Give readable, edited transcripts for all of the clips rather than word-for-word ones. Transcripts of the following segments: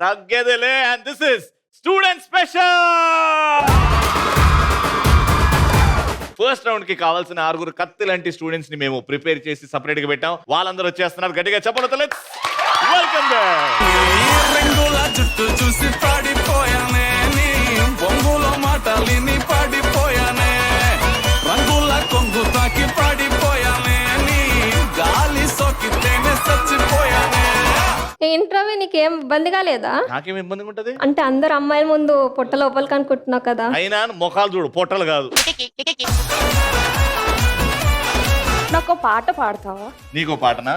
తగ్గేదేలే. And this is student special. First round కి కావాల్సిన 6 కత్తి లాంటి స్టూడెంట్స్ ని మేము ప్రిపేర్ చేసి సెపరేట్ గా పెట్టాం. వాళ్ళందరూ వచ్చేస్తున్నారు. గట్టిగా చెప్పండి. లెట్స్ వెల్కమ్ చుట్టూ చూసి పడిపోయానే, నీ బొంగులో మాటలిని పడిపోయానే, రంగుల కొంగు తాకి పడిపోయానే, నీ గాలి సోకితేనే చచ్చిపోయానే. ఏంట్రవి నీకేం ఇబ్బందిగా లేదా? నాకేం ఇబ్బందిగా ఉంటది అంటే అందరు అమ్మాయిల ముందు పొట్ట లోపలికి అనుకుంటున్నావు కదా. అయినా మొఖాలు చూడు, పొట్టలు కాదు. నాకు పాట పాడతావా? నీకో పాటనా?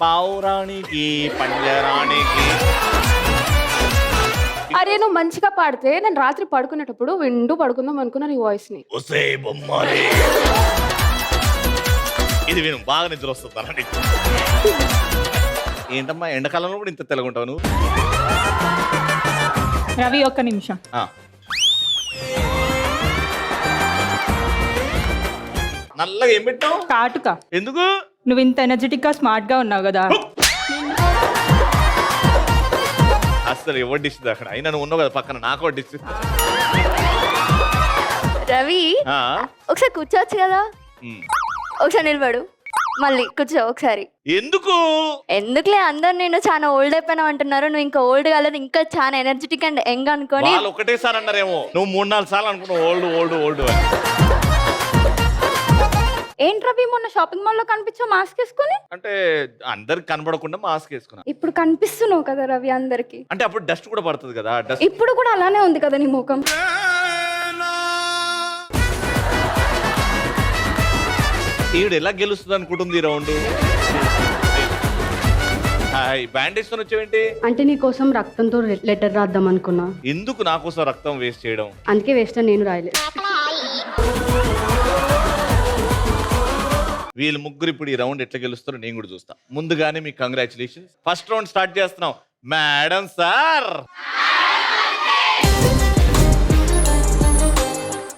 పావురానికి పంజరానికి. అరే నువ్వు మంచిగా పాడితే నేను రాత్రి పడుకునేటప్పుడు వింటూ పడుకుందాం అనుకున్నా నీ వాయిస్ ని. ఇది విను, బాగా నిద్ర వస్తుంది. ఏంటమ్మా ఎండాకాలంలో కూడా ఇంత తెల్లగుంటావు నువ్వు? రవి ఒక్క నిమిషం. నల్లగా ఏం పెట్టావు? కాటుక. ఎందుకు? నువ్వు ఇంత ఎనర్జెటిక్ గా స్మార్ట్ గా ఉన్నావు కదా. అసలు ఎవరు డిష్ అక్కడ? అయినా నువ్వు ఉన్నావు కదా పక్కన, నాకో డిష్. రవి ఒకసారి కూర్చోవచ్చు కదా. ఒకసారి నిలబడు, మళ్ళీ కూర్చో ఒకసారి. ఎందుకు? ఎందుకులే, అందరు నేను చాలా ఓల్డ్ అయిపోయినా అంటున్నారు. నువ్వు ఇంకా ఓల్డ్ కాలేదు, ఇంకా చాలా ఎనర్జెటిక్ అండ్ యంగ్ అనుకోని. వాళ్ళు ఒకటేసారి అన్నారేమో, నువ్వు 3-4 సార్లు అనుకున్నావు ఓల్డ్ ఓల్డ్ ఓల్డ్ అని. ఏంటి రవి మొన్న షాపింగ్ మాల్ లో కనిపించావు మాస్క్ వేసుకుని? అంటే అందరికి కనబడకుండా మాస్క్ వేసుకున్నా. ఇప్పుడు కనిపిస్తున్నావు కదా రవి అందరికి. అంటే అప్పుడు డస్ట్ కూడా పడుతుంది కదా. డస్ట్ ఇప్పుడు కూడా అలానే ఉంది కదా నీ ముఖం. ఈవిడ ఎలా గెలుస్తుంది అనుకుంటుంది ఈ రౌండ్. బ్యాండేజ్ తో వచ్చేవేంటి? అంటే నీ కోసం రక్తంతో లెటర్ రాద్దాం అనుకున్నా. ఎందుకు నా కోసం రక్తం వేస్ట్ చేయడం? అందుకే వేస్ట్ అని నేను రాయలేదు. వీళ్ళు ముగ్గురు ఇప్పుడు ఈ రౌండ్ ఎట్లా గెలుస్తారో నేను కూడా చూస్తా. ముందుగానే మీకు కంగ్రాచులేషన్స్. ఫస్ట్ రౌండ్ స్టార్ట్ చేస్తున్నాం. Madam sir,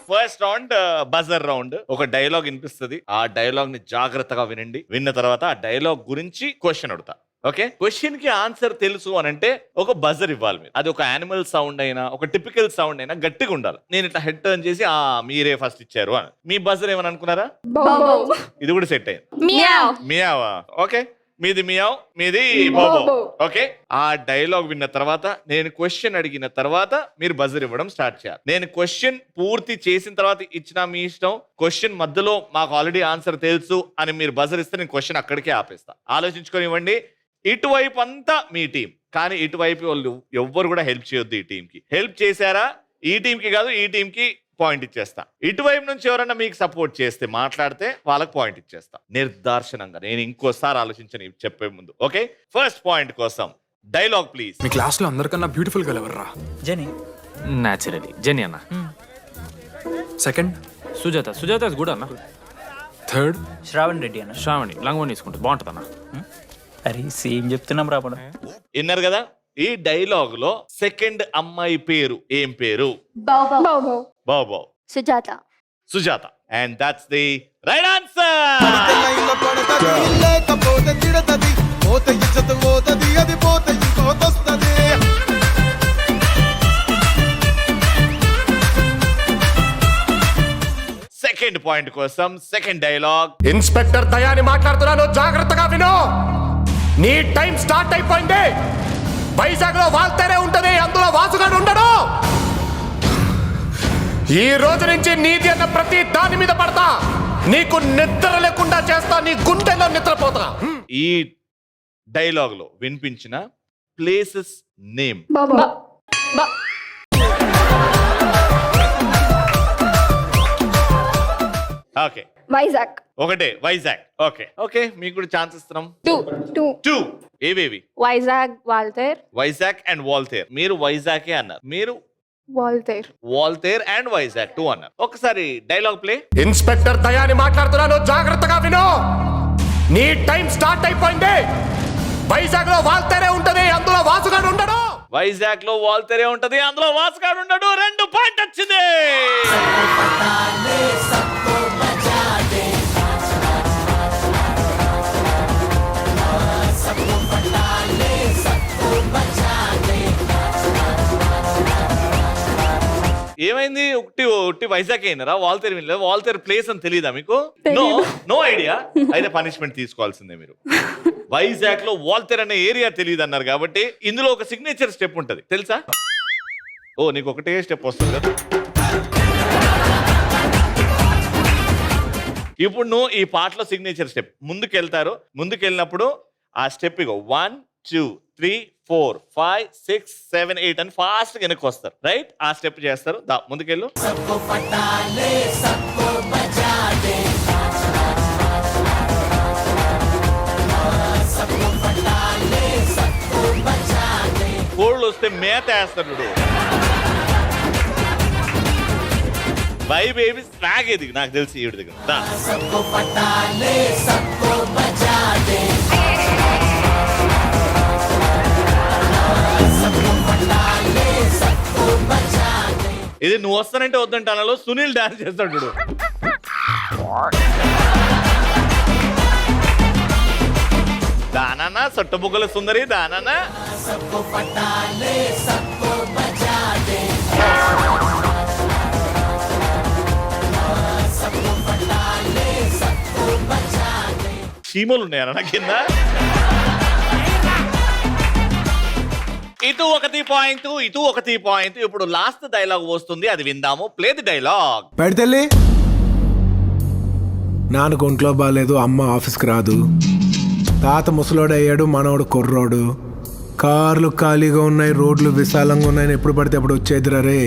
first round buzzer round. ఒక డైలాగ్ వినిపిస్తుంది, ఆ డైలాగ్ ని జాగ్రత్తగా వినండి. విన్న తర్వాత ఆ డైలాగ్ గురించి క్వశ్చన్ అడుగుతా. ఓకే, క్వశ్చన్ కి ఆన్సర్ తెలుసు అని అంటే ఒక బజర్ ఇవ్వాలి మీరు. అది ఒక యానిమల్ సౌండ్ అయినా, ఒక టిపికల్ సౌండ్ అయినా గట్టిగా ఉండాలి. నేను ఇట్లా హెడ్ టర్న్ చేసి మీరే ఫస్ట్ ఇచ్చారు అని. మీ బజర్ ఏమని అనుకున్నారా? ఇది కూడా సెట్ అయింది. మియావా? ఓకే, మీది మియావ్, మీది బోబో. ఓకే, ఆ డైలాగ్ విన్న తర్వాత నేను క్వశ్చన్ అడిగిన తర్వాత మీరు బజర్ ఇవ్వడం స్టార్ట్ చేయాలి. నేను క్వశ్చన్ పూర్తి చేసిన తర్వాత ఇచ్చినా మీ ఇష్టం. క్వశ్చన్ మధ్యలో మాకు ఆల్రెడీ ఆన్సర్ తెలుసు అని మీరు బజర్ ఇస్తే నేను క్వశ్చన్ అక్కడికే ఆపేస్తా. ఆలోచించుకొని ఇవ్వండి. ఇటువైపు అంతా మీ టీం, కానీ ఇటువైపు వాళ్ళు ఎవ్వరు కూడా హెల్ప్ చేయొద్దు. ఈ టీంకి హెల్ప్ చేశారా, ఈ టీంకి కాదు, ఈ టీంకి పాయింట్ ఇచ్చేస్తా. ఇటువైపు నుంచి ఎవరన్నా మీకు సపోర్ట్ చేస్తే, మాట్లాడితే వాళ్ళకి పాయింట్ ఇచ్చేస్తా నిర్దాక్షణంగా. నేను ఇంకోసారి ఆలోచించని చెప్పే ముందు. ఓకే, ఫస్ట్ పాయింట్ కోసం డైలాగ్ ప్లీజ్. మీ క్లాస్ లో అందరికన్నా బ్యూటిఫుల్ గా ఎవర్రా? జెనీ. న్యాచురలీ జెనీ అన్న. సెకండ్ సుజాత. సుజాత గుడ్ అన్న. థర్డ్ శ్రావణ్ రెడ్డి అన్న. శ్రావణి లంగోని తీసుకుంటుంది, బాగుంటుంది అన్న. అరే సేమ్ చెప్తున్నాం రాపడం. విన్నారు కదా, ఈ డైలాగ్ లో సెకండ్ అమ్మాయి పేరు ఏం పేరు? బాబు. Sujatha. Sujatha. And that's the right answer. Second point కోసం సెకండ్ డైలాగ్. ఇన్స్పెక్టర్ దయాని మాట్లాడుతున్నాను, జాగ్రత్తగా విను. నీ టైం స్టార్ట్ అయిపోయింది. వైజాగ్ లో వాల్తేనే ఉంటది, అందులో వాసుగాడు ఉండడు. ఈ రోజు నుంచి నీది అన్న ప్రతి దాని మీద పడతా. నీకు నిద్ర లేకుండా చేస్తా, నీ గుండెల్లో నిద్రపోతా. ఈ డైలాగ్ లో వినిపించిన ప్లేసెస్ నేమ్. ఓకే, వైజాగ్. ఒకటే వైజాగ్. ఓకే ఓకే, మీకు కూడా ఛాన్స్ ఇస్తున్నాం. 2 ఏవేవి? వైజాగ్, వాల్తేర్. వైజాగ్ అండ్ వాల్తేర్. మీరు వైజాగ్ అన్నారు, మీరు వాల్తేర్. వాల్తేర్ అండ్ వైజాగ్ 2 అన్నారు. ఒకసారి డైలాగ్ ప్లే. ఇన్స్పెక్టర్ దయాని మాట్లాడుతున్నాను, జాగ్రత్తగా విను. నీ టైం స్టార్ట్ అయిపోయింది. వైజాగ్ లో వాల్తేరే ఉంటది, అందులో వాసుగాడు ఉండడు. వైజాగ్ లో వాల్తేరే ఉంటది, అందులో వాసుగాడు ఉండడు. 2 పాయింట్ వచ్చింది. ఏమైంది? ఒకటి వైజాగ్ అయినారా? వాల్తేరు వినలేదా? వాల్తేరు ప్లేస్ అని తెలియదా మీకు? No idea. అయితే పనిష్మెంట్ తీసుకోవాల్సిందే మీరు. వైజాగ్ లో వాల్తేర్ అనే ఏరియా తెలియదు అన్నారు కాబట్టి ఇందులో ఒక సిగ్నేచర్ స్టెప్ ఉంటది, తెలుసా? ఓ, నీకు ఒకటే స్టెప్ వస్తుంది కదా. ఇప్పుడు నువ్వు ఈ పాటలో సిగ్నేచర్ స్టెప్ ముందుకెళ్ళినప్పుడు ఆ స్టెప్ ఇగో 1 2 3 4 5 6 7 8 అని ఫాస్ట్ వెనక్కి వస్తారు. రైట్? ఆ స్టెప్ చేస్తారు. ముందుకెళ్ళు. కోళ్ళు వస్తే మేత వేస్తారు చూడు. బై బేబీ స్నాగ్ ఇది నాకు తెలిసి ఈవిడ దగ్గర. ఇది నువ్వు వస్తానంటే వద్దంటానలో సునీల్ డాన్స్ చేస్తాడు చూడు. దానా సొట్టబుగ్గల సుందరి దానా. చీమలు ఉన్నాయన్న కింద. ఇటు ఒకటి పాయింట్. ఇప్పుడు లాస్ట్ డైలాగ్ వస్తుంది, అది విందాము. Play the dialogue. పెడితెల్లి, నాన్నకు ఒంట్లో బాగాలేదు, అమ్మ ఆఫీస్కి రాదు, తాత ముసలోడు అయ్యాడు, మనవడు కుర్రోడు, కార్లు ఖాళీగా ఉన్నాయి, రోడ్లు విశాలంగా ఉన్నాయని ఎప్పుడు పడితే అప్పుడు వచ్చేదిరా రే.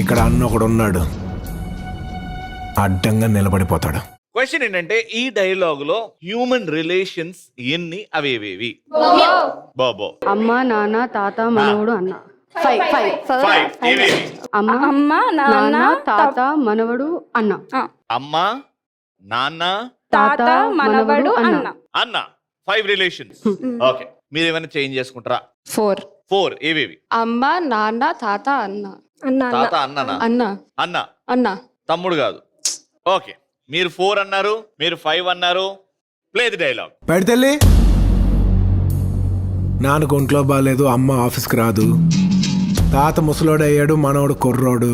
ఇక్కడ అన్న ఒకడు ఉన్నాడు, అడ్డంగా నిలబడిపోతాడు. క్వశ్చన్ ఏంటంటే ఈ డైలాగ్ లో హ్యూమన్ రిలేషన్స్ ఎన్ని? అవేవేవి? బాబో. అమ్మ, నాన్న, తాత, మనవడు, అన్న. 5 ఏవేవి? అమ్మ, నాన్న, తాత, మనవడు, అన్న. అమ్మ, నాన్న, తాత, మనవడు, అన్న. 5 రిలేషన్స్. ఓకే, మీరు ఏమైనా చేంజ్ చేసుకుంటారా? 4 ఏవేవి? అమ్మ, నాన్న, తాత, అన్న. తాత అన్ననా? అన్న తమ్ముడు కాదు. ఓకే, మీరు 4 అన్నారు, మీరు 5 అన్నారు. Play the dialogue. పెడితెల్లి, నాన్నకు ఒంట్లో బాగాలేదు, అమ్మ ఆఫీస్కి రాదు, తాత ముసలోడు అయ్యాడు, మనవడు కుర్రోడు,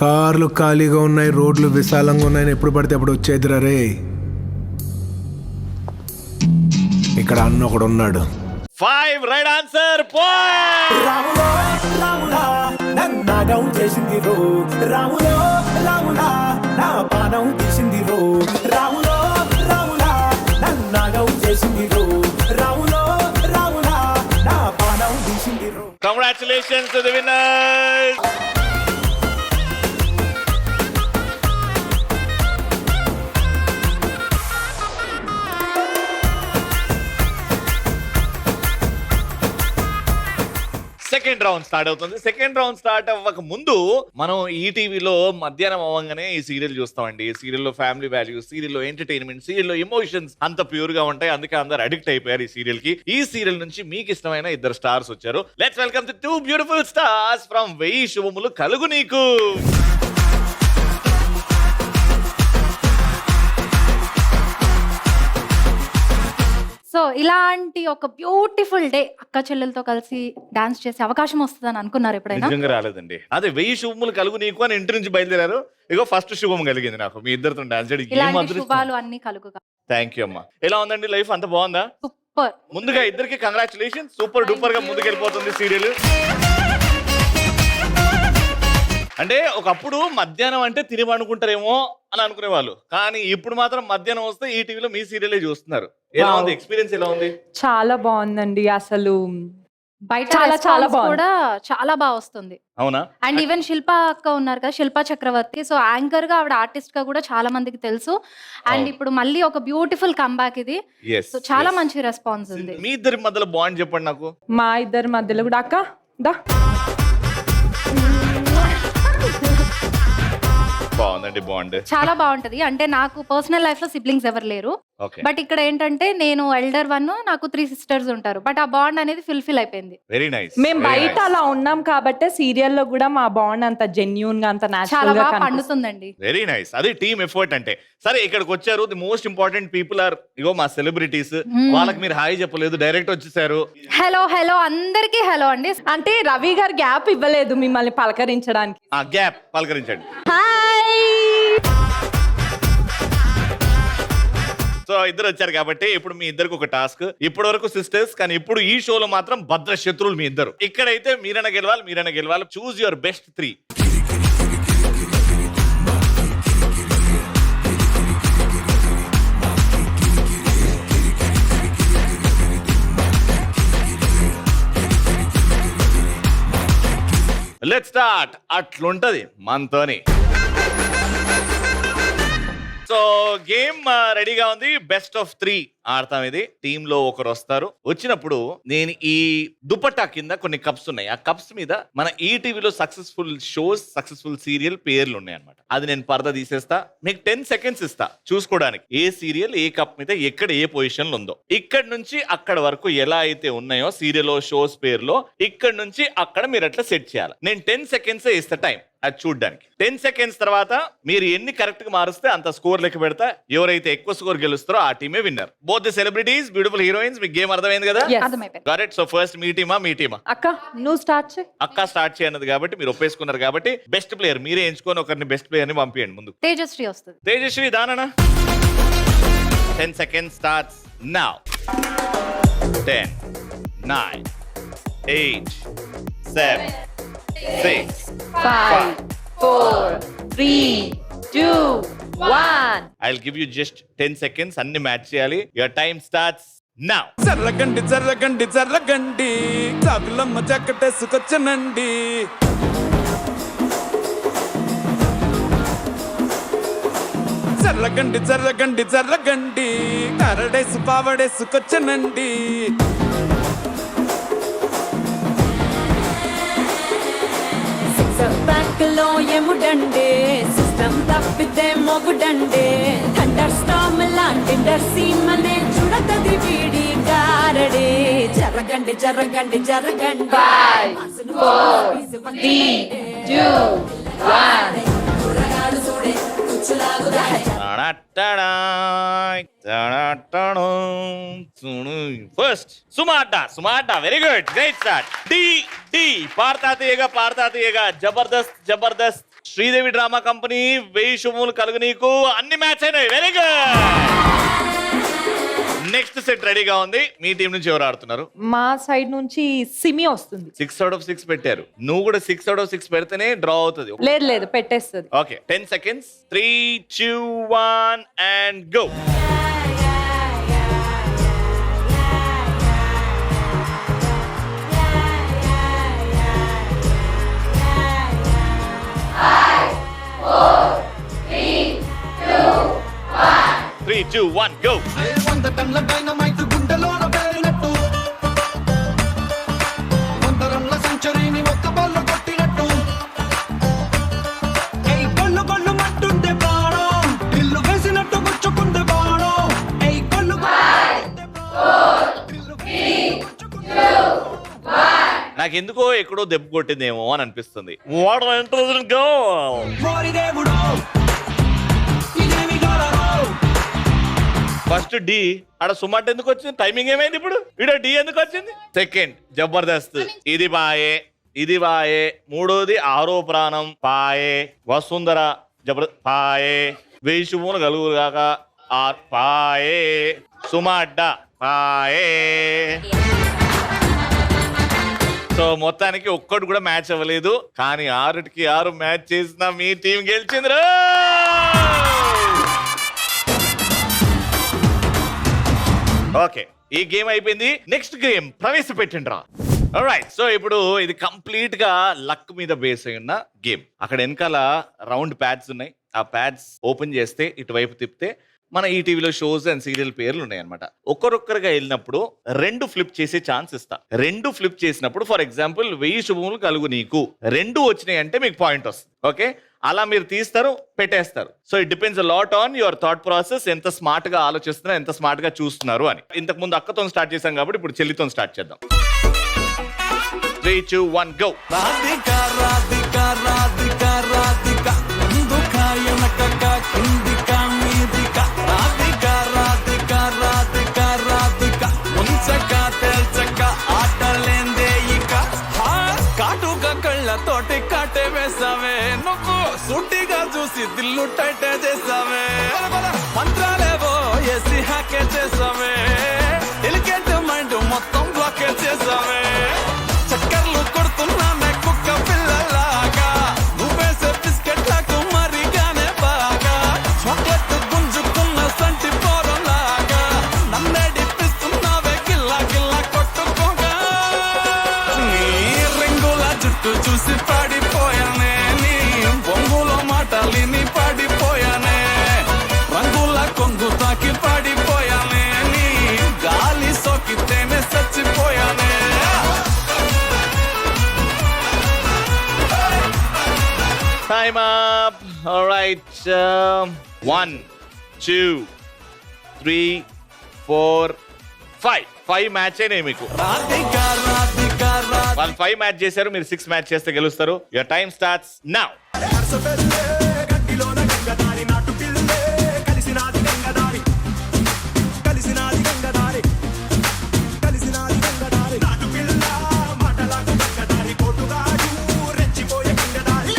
కార్లు ఖాళీగా ఉన్నాయి, రోడ్లు విశాలంగా ఉన్నాయని ఎప్పుడు పడితే అప్పుడు వచ్చేదిరా రే. ఇక్కడ అన్న ఒకడు ఉన్నాడు. 5 రైట్ ఆన్సర్. చేసింది రో రాములో రాములా నా పానం తీసింది రో రాములో రాములా నన్నాగం చేసింది రో రాములో రాములా నా పానం తీసింది రో. Congratulations to the winners. Second round start అవుతుంది. సెకండ్ రౌండ్ స్టార్ట్ అవ్వక ముందు మనం ఈ టీవీలో మధ్యాహ్నం అవ్వగానే ఈ సీరియల్ చూస్తామండి. ఈ సీరియల్లో ఫ్యామిలీ వాల్యూస్, సీరియల్లో ఎంటర్టైన్మెంట్, సీరియల్లో ఎమోషన్స్ అంత ప్యూర్ గా ఉంటాయి. అందుకే అందరు అడిక్ట్ అయిపోయారు ఈ సీరియల్ కి. ఈ సీరియల్ నుంచి మీకు ఇష్టమైన 2 స్టార్స్ వచ్చారు. Let's welcome to 2 beautiful stars from 1000 శుభములు కలుగు నీకు. సో ఇలాంటి ఒక బ్యూటిఫుల్ డే అక్క చెల్లెలతో కలిసి డాన్స్ చేసే అవకాశం వస్తుందని అనుకున్నారు ఎప్పుడైనా? నిజంగా రాలేదండి. అదే 1000 శుభములు కలుగు నీకు అని ఇంటి నుంచి బయలుదేరారు. ఇగో ఫస్ట్ శుభం కలిగింది నాకు మీ ఇద్దరితో డాన్స్ చేయడం. ఇలాంటి శుభాలు అన్ని కలుగుగా. థ్యాంక్ యూ అమ్మా. ఎలా ఉందండి లైఫ్? అంత బాగుందా? సూపర్. ముందుగా ఇద్దరికి కంగ్రాచులేషన్. సూపర్ డూపర్ గా ముందుకెళ్ళిపోతుంది సీరియల్. అంటే ఒకప్పుడు మధ్యాహ్నం అంటే తిని పండుకుంటారేమో అని అనుకునే వాళ్ళు, కానీ ఇప్పుడు మాత్రం మధ్యాహ్నం వస్తే ఈ టీవీలో మీ సీరియలే చూస్తున్నారు. ఎలా ఉంది ఎక్స్పీరియన్స్? ఎలా ఉంది? చాలా బాగుందండి. అసలు బయట చాలా రెస్పాన్స్ కూడా చాలా బాగా వస్తుంది. అవునా? అండ్ ఈవెన్ శిల్పా అక్క ఉన్నారు కదా, శిల్పా చక్రవర్తి. సో యాంకర్ గా ఆవిడ ఆర్టిస్ట్ గా కూడా చాలా మందికి తెలుసు. అండ్ ఇప్పుడు మళ్ళీ ఒక బ్యూటిఫుల్ కంబ్యాక్ ఇది. సో చాలా మంచి రెస్పాన్స్ ఉంది. మీ ఇద్దరి మధ్యలో బాండ్ చెప్పండి నాకు. మా ఇద్దరి మధ్యలో కూడా అక్క దా బాగుందండి బాండ్. చాలా బాగుంటది. అంటే నాకు పర్సనల్ లైఫ్ లో సిబ్లింగ్స్ ఎవరు లేరు. ఓకే, బట్ ఇక్కడ ఏంటంటే నేను ఎల్డర్ 1, నాకు 3 సిస్టర్స్ ఉంటారు. బట్ ఆ బాండ్ అనేది ఫుల్ఫిల్ అయిపోయింది. Very nice. మేము బయట అలా ఉన్నాం కాబట్టి సీరియల్లో కూడా మా బాండ్ అంత జెన్యూన్ గా అంత చాలా న్యాచురల్ గా బాగా కనిపిస్తుంది. పండుతుందండి. Very nice. అది టీమ్ ఎఫర్ట్ అంటే. సరే ఇక్కడికి వచ్చారు, the most important people are ఇగో మా సెలబ్రిటీస్. వాళ్ళకి మీరు హాయ్ చెప్పలేదు, డైరెక్ట్ వచ్చేసారు. హలో హలో అందరికీ హలో అండి. అంటే రవి గారు గ్యాప్ ఇవ్వలేదు మిమ్మల్ని పలకరించడానికి. ఆ గ్యాప్ పలకరించండి. సో ఇద్దరు వచ్చారు కాబట్టి ఇప్పుడు మీ ఇద్దరికి ఒక టాస్క్. ఇప్పటి వరకు సిస్టర్స్, కానీ ఇప్పుడు ఈ షోలో మాత్రం భద్ర శత్రువులు మీ ఇద్దరు. ఇక్కడైతే మీరైనా గెలవాలి. Choose your best 3. Let's start. అట్లుంటది మనతోని. సో గేమ్ రెడీగా ఉంది. బెస్ట్ ఆఫ్ 3 ఆడతాం. ఇది టీమ్ లో ఒకరు వస్తారు. వచ్చినప్పుడు నేను ఈ దుపట్టా కింద కొన్ని కప్స్ ఉన్నాయి. ఆ కప్స్ మీద మన ఈటీవీలో సక్సెస్ఫుల్ షోస్, సక్సెస్ఫుల్ సీరియల్ పేర్లు ఉన్నాయి అన్నమాట. అది నేను పరదా తీసేస్తా. మీకు 10 సెకండ్స్ ఇస్తా చూసుకోవడానికి ఏ సీరియల్ ఏ కప్ మీద ఎక్కడ ఏ పొజిషన్ లో ఉందో. ఇక్కడ నుంచి అక్కడ వరకు ఎలా అయితే ఉన్నాయో సీరియల్ షోస్ పేర్లో, ఇక్కడ నుంచి అక్కడ మీరు అట్లా సెట్ చేయాలి. నేను 10 సెకండ్స్ ఇస్తా టైం అది చూడడానికి. 10 సెకండ్స్ తర్వాత మీరు ఎన్ని కరెక్ట్ గా మారుస్తే అంత స్కోర్ లెక్క పెడతా. ఎవరైతే ఎక్కువ స్కోర్ గెలుస్తారో ఆ టీమే winner. Both the celebrities, beautiful heroines. మీకు గేమ్ అర్థమైంది కదా? Yes. అర్థమైపోయింది. కరెక్ట్. సో ఫస్ట్ మీ టీమా మీ టీమా? అక్క నువ్వు స్టార్ట్ చేయి. అక్క స్టార్ట్ చేయన్నది కాబట్టి మీరు ఒప్పేసుకున్నారు కాబట్టి బెస్ట్ ప్లేయర్ మీరే ఎంచుకొని ఒకరిని బెస్ట్ ప్లేయర్ ని పంపించండి ముందు. తేజశ్రీ వస్తుంది. తేజస్వి దానా. 10 seconds starts now. 10, 9, 8, 7, 6, 5, 4, 3, 2, 1. I'll give you just 10 seconds. అన్ని మ్యాచ్ చేయాలి. Your time starts now. జర్రగండి చాకులమ్మ చక్కటేసుకొచ్చనండి. జర్రగండి కరడేసు పావడేసుకొచ్చనండి. బ్యాక్లో ఎముడండే సిస్టమ్ తప్పితే మొగుడండే థండర్ స్టామ్ లాంటి సీమనే చూడతది వీడి గారడే. జరగండి 5, 4, 3, 2, 1. ఫస్ట్ సుమాట very good, great start. Dhee Paadutha Theeyaga Jabardasth Sridevi drama company 1000 శుభములు కలుగు నీకు. అన్ని మ్యాచ్ అయినాయి. Very good. నెక్స్ట్ సెట్ రెడీగా ఉంది. మీ టీం నుంచి ఎవరు ఆడుతున్నారు? మా సైడ్ నుంచి సిమి వస్తుంది. 6 out of 6 పెట్టారు. నువ్వు కూడా 6 out of 6 పెడితేనే డ్రా అవుతుంది. లేదు పెట్టేస్తుంది. Okay 10 seconds. 3, 2, 1 and go. Three, two, one, go. నాకెందుకో ఎక్కడో దెబ్బ కొట్టిందేమో అని అనిపిస్తుంది. What interesting go. ఫస్ట్ డి ఆడ సుమాట్ ఎందుకు వచ్చింది? టైమింగ్ ఏమైంది ఇప్పుడు? ఇడ డి ఎందుకు వచ్చింది? సెకండ్ జబర్దస్త్, ఇది బాయే. మూడోది ఆరో ప్రాణం పాయే. వసుంధర జబర్దస్త్ పాయే. 1000 శుభములు కలుగుగాక పాయే. సుమాడ్డ పాయే. సో మొత్తానికి ఒక్కటి కూడా మ్యాచ్ అవ్వలేదు. కానీ 6కి 6 మ్యాచ్ చేసిన మీ టీం గెలిచింది. ఓకే ఈ గేమ్ అయిపోయింది. నెక్స్ట్ గేమ్ ప్రవేశపెట్టండి రా. రైట్. సో ఇప్పుడు ఇది కంప్లీట్ గా లక్ మీద బేస్ అయి ఉన్న గేమ్. అక్కడ వెనకాల రౌండ్ ప్యాడ్స్ ఉన్నాయి. ఆ ప్యాడ్స్ ఓపెన్ చేస్తే ఇటువైపు తిప్పితే మన ఈ టీవీలో షోస్ అండ్ సీరియల్ పేర్లు ఉన్నాయి అనమాట. ఒక్కరొక్కరుగా వెళ్ళినప్పుడు 2 ఫ్లిప్ చేసే ఛాన్స్ ఇస్తా. 2 ఫ్లిప్ చేసినప్పుడు ఫర్ ఎగ్జాంపుల్ 1000 శుభములు కలుగు నీకు 2 వచ్చినాయి అంటే మీకు పాయింట్ వస్తుంది. ఓకే, అలా మీరు తీస్తారు, పెట్టేస్తారు. So it depends a lot on your thought process, ఎంత స్మార్ట్ గా ఆలోచిస్తున్నారు, ఎంత స్మార్ట్ గా చూస్తున్నారు అని. ఇంతకు ముందు అక్కతో స్టార్ట్ చేశాం కాబట్టి ఇప్పుడు చెల్లితో స్టార్ట్ చేద్దాం. 3, 2, 1 గో. రాధిక రాధిక రాధిక రాధిక ముందుక వెనకక కిందిక మీదిక రాధిక రాధిక రాధిక రాధిక ముంచక తెల్చక ఆటలేందే ఇక కాటుక కళ్ళతోటి కాటే వేసావే నువ్వు సూటిగా చూసి దిల్లు టైట్ చేసావే మంత్రాలేవో వేసి హ్యాకే చేసావే ఎలిగెంట్ మైండ్ మొత్తం బ్లాకే చేసావే చక్కర్లు కొడుతున్నామే కుక్క పిల్లలాగా నువ్వేసే బిస్కెట్ లాగా మరిగానే బాగా చాక్లెట్ గుంజుకున్న సంటి పోరలాగా నన్నే డిప్పిస్తున్నావే గిల్లా గిల్లా కొట్టుకోగా నీ రింగుల జుట్టు చూసి పాడిపోయానే నీ బొంగులో మాటలిని పాడిపోయానే రంగుల కొంగు తాకి పాడిపోయానే నీ గాలి సోకితేనే చచ్చిపోయానే. Time up. All right. 1, 2, 3, 4, 5. 5 match అయినాయి మీకు. రాధిక రాధిక రాధిక వాళ్ళు 5 మ్యాచ్ చేశారు, మీరు 6 మ్యాచ్ చేస్తే గెలుస్తారు. Your time starts now. గడ్డిలోన గంగదారి నాటు పిల్లే కలిసినాది గంగదారి కలిసినాది గంగదారి కలిసినాది గంగదారి నాటు పిల్ల మాటలకు గంగదారి కోటుగాడు రెచ్చిపోయే గంగదారి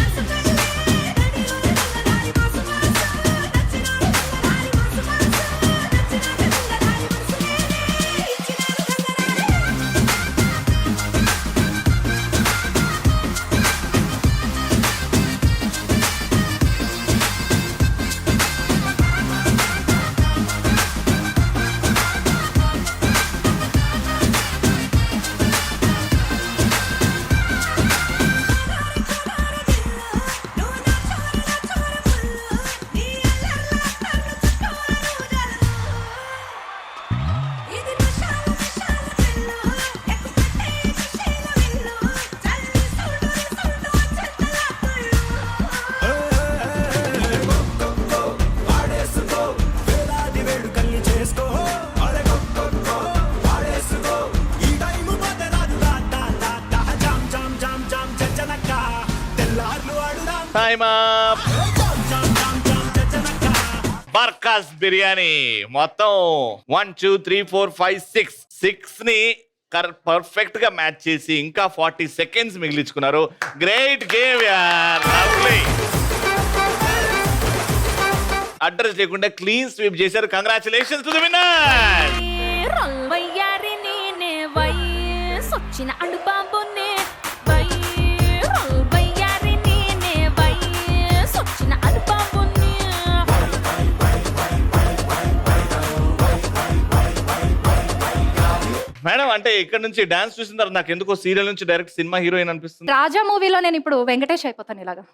టైమ్ అప్. బర్కాస్ బిర్యానీ మొత్తం 1, 2, 3, 4, 5, 6 ని పర్ఫెక్ట్ గా మ్యాచ్ చేసి ఇంకా 40 సెకండ్స్ మిగిలించుకున్నారు. గ్రేట్ గేమ్ యార్, లవ్లీ. అడ్రస్ లేకుండా క్లీన్ స్వీప్ చేశారు. Congratulations to the winner. సొచ్చిన అడుబాబునే మేడం, అంటే ఇక్కడ నుంచి డాన్స్ చూసిన తర్వాత నాకు ఎందుకో సీరియల్ నుంచి డైరెక్ట్ సినిమా హీరోయిన్ అనిపిస్తుంది. రాజా మూవీలో నేను ఇప్పుడు వెంకటేష్ అయిపోతాను ఇలాగా.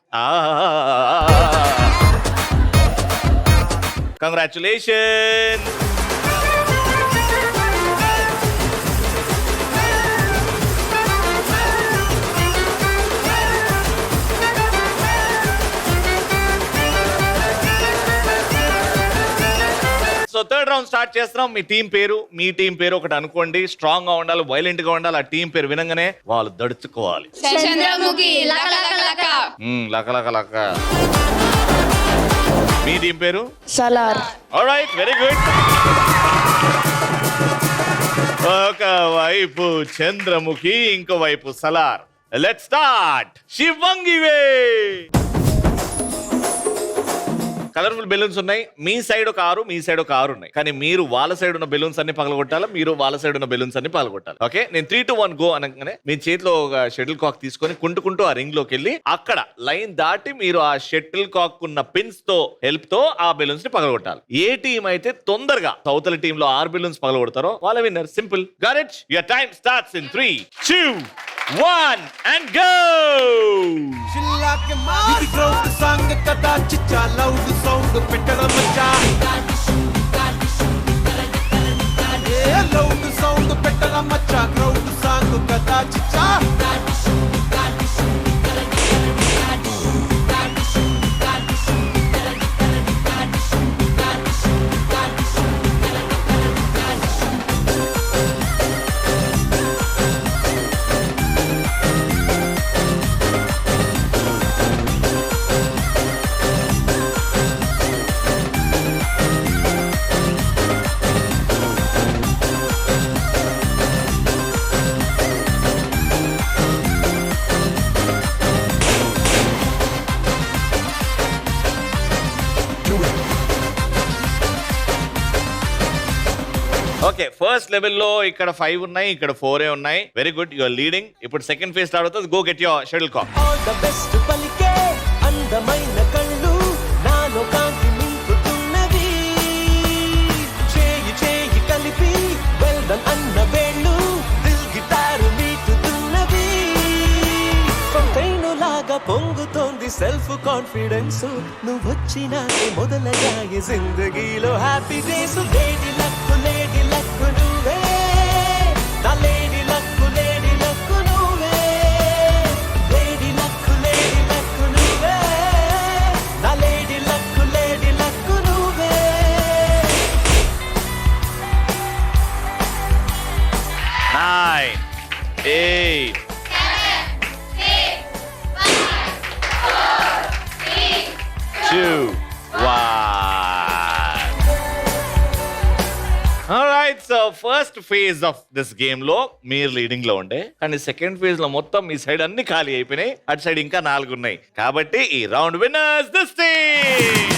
Congratulation. So third round start చేస్తున్నాం. మీ టీం పేరు ఒకటి అనుకోండి. స్ట్రాంగ్ గా ఉండాలి, వైలెంట్ గా ఉండాలి. ఆ టీం పేరు వినంగానే వాళ్ళు దడుచుకోవాలి. లక లక లక. మీ టీం పేరు సలార్. Alright, very good. ఒక వైపు చంద్రముఖి, ఇంకో వైపు సలార్. Let's start. శివంగివే. కలర్ఫుల్ బెలూన్స్ ఉన్నాయి. మీ సైడ్ ఒక 6, మీ సైడ్ ఒక 6 ఉన్నాయి. కానీ మీరు వాళ్ళ సైడ్ ఉన్న బెలూన్స్ అన్ని పగలగొట్టాలి, మీరు వాళ్ళ సైడ్ ఉన్న బెలూన్స్ అన్ని పగలగొట్టాలి. ఓకే, నేను 3, 2, 1 గో అనగానే మీ చేతిలో ఒక షటిల్ కాక్ తీసుకొని కుంటుకుంటూ ఆ రింగ్ లోకి వెళ్ళి అక్కడ లైన్ దాటి మీరు ఆ షటిల్ కాక్ ఉన్న పిన్స్ తో హెల్ప్ తో ఆ బెలూన్స్ ని పగలగొట్టాలి. ఏ టీం అయితే తొందరగా అవతల టీం లో 6 బెలూన్స్ పగలగొడతారో వాళ్ళ winner. Simple. Got it? Your time starts in 3, 2, 1 and go. ఇది గ్రౌండ్ సాంగ్ కదా చిచ్చా లౌడ్ సౌండ్ పెట్టడం మచ్చా లౌడ్ సౌండ్ పెట్టల మచ్చ క్రౌడ్ సాంగ్ కదా చిచ్చా ఓకే ఫస్ట్ లెవెల్లో ఇక్కడ 5 ఉన్నాయి, ఇక్కడ 4 ఉన్నాయి. Very good, your leading. ఇప్పుడు సెకండ్ ఫేజ్ స్టార్ట్ అవుతుంది. Go get your shuttlecock. All the best పలికే అందమైన కళ్ళు నాలో కాంతి నింపుతున్నవి చేయి చేయి కలిపి వెల్ డన్ అన్న వేళ్ళు దిల్ గిటారు మీటుతున్నవి ఫౌంటైన్ లాగా పొంగుతోంది సెల్ఫ్ కాన్ఫిడెన్స్ నువ్వు వచ్చినాకే మొదలయ్యాయి జిందగీలో హ్యాపీ డేస్ లేడీ లక్కు నువ్వే నా లేడీ లక్కు నువ్వే లేడీ లక్కు నువ్వే నా లేడీ లక్కు నువ్వే 9, 8, 2, 1. Alright, so first phase of this game లో మీరు లీడింగ్ లో ఉండే, కానీ సెకండ్ ఫేజ్ లో మొత్తం మీ సైడ్ అన్ని ఖాళీ అయిపోయినాయి. అటు సైడ్ ఇంకా 4 ఉన్నాయి. కాబట్టి ఈ round winners this team.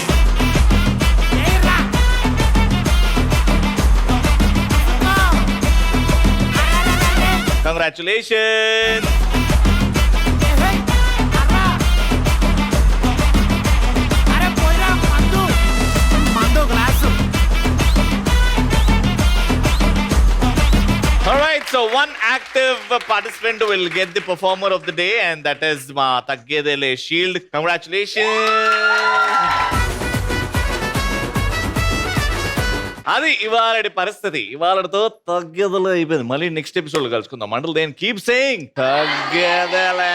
Congratulations. Alright, so one active participant will get the performer of the day, and that is Ma Taggedele Shield. Congratulations. అది ఇవాళ పరిస్థితి. ఇవాళతో తగ్గేదలే అయిపోయింది. మళ్ళీ నెక్స్ట్ ఎపిసోడ్ కలుసుకుందాం. Until then keep saying తగ్గేదలే.